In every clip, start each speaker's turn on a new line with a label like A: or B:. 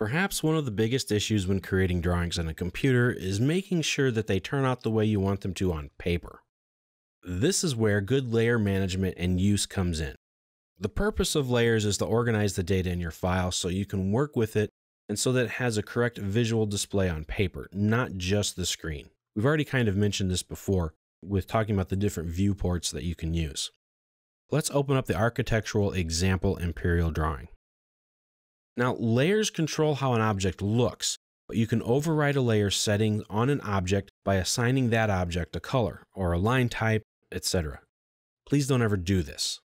A: Perhaps one of the biggest issues when creating drawings on a computer is making sure that they turn out the way you want them to on paper. This is where good layer management and use comes in. The purpose of layers is to organize the data in your file so you can work with it and so that it has a correct visual display on paper, not just the screen. We've already kind of mentioned this before with talking about the different viewports that you can use. Let's open up the architectural example imperial drawing. Now, layers control how an object looks, but you can override a layer setting on an object by assigning that object a color or a line type, etc. Please don't ever do this.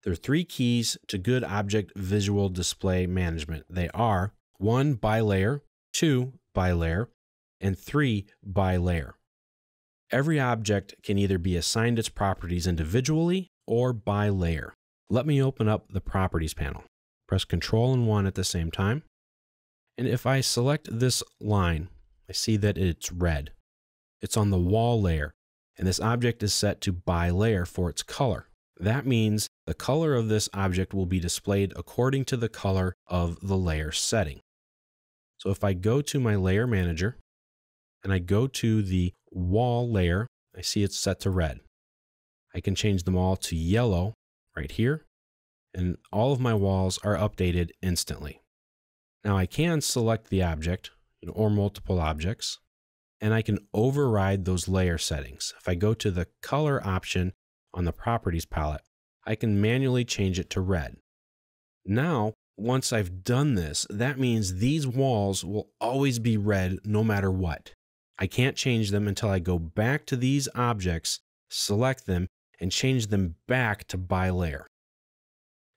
A: There are 3 keys to good object visual display management. They are 1, by layer, 2, by layer, and 3, by layer. Every object can either be assigned its properties individually or by layer. Let me open up the Properties panel. Press Ctrl and 1 at the same time. And if I select this line, I see that it's red. It's on the wall layer, and this object is set to by layer for its color. That means the color of this object will be displayed according to the color of the layer setting. So if I go to my layer manager and I go to the wall layer, I see it's set to red. I can change them all to yellow right here, and all of my walls are updated instantly. Now I can select the object or multiple objects, and I can override those layer settings. If I go to the color option on the properties palette, I can manually change it to red. Now, once I've done this, that means these walls will always be red no matter what. I can't change them until I go back to these objects, select them, and change them back to by layer.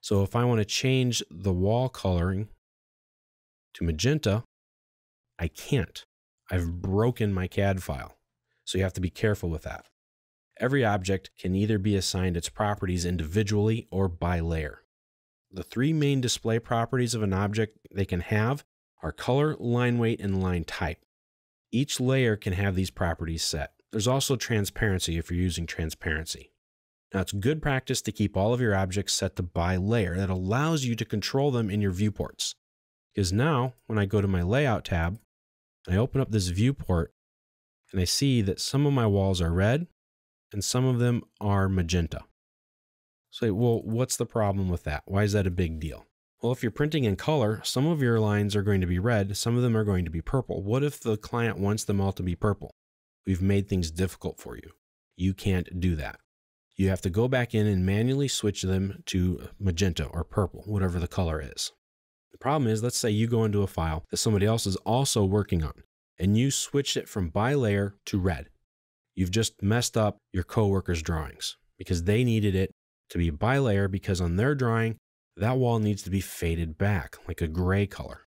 A: So if I want to change the wall coloring to magenta, I can't. I've broken my CAD file. So you have to be careful with that. Every object can either be assigned its properties individually or by layer. The 3 main display properties of an object they can have are color, line weight, and line type. Each layer can have these properties set. There's also transparency if you're using transparency. Now, it's good practice to keep all of your objects set to by layer. That allows you to control them in your viewports. Because now, when I go to my Layout tab, I open up this viewport, and I see that some of my walls are red, and some of them are magenta. So, well, what's the problem with that? Why is that a big deal? Well, if you're printing in color, some of your lines are going to be red, some of them are going to be purple. What if the client wants them all to be purple? We've made things difficult for you. You can't do that. You have to go back in and manually switch them to magenta or purple, whatever the color is. The problem is, let's say you go into a file that somebody else is also working on, and you switch it from by layer to red. You've just messed up your coworker's drawings because they needed it to be by layer because on their drawing, that wall needs to be faded back like a gray color.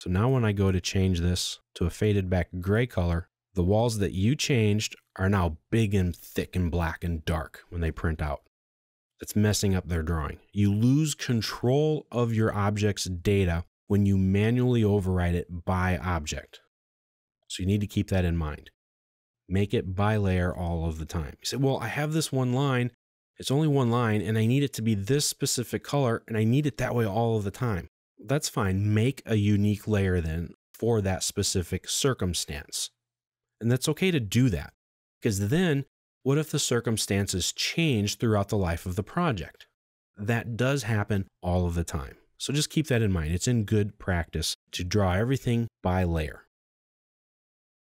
A: So now when I go to change this to a faded back gray color, the walls that you changed are now big and thick and black and dark when they print out. That's messing up their drawing. You lose control of your object's data when you manually override it by object. So you need to keep that in mind. Make it by layer all of the time. You say, well, I have this one line. It's only one line and I need it to be this specific color and I need it that way all of the time. That's fine. Make a unique layer then for that specific circumstance. And that's okay to do that, because then what if the circumstances change throughout the life of the project? That does happen all of the time. So just keep that in mind. It's in good practice to draw everything by layer.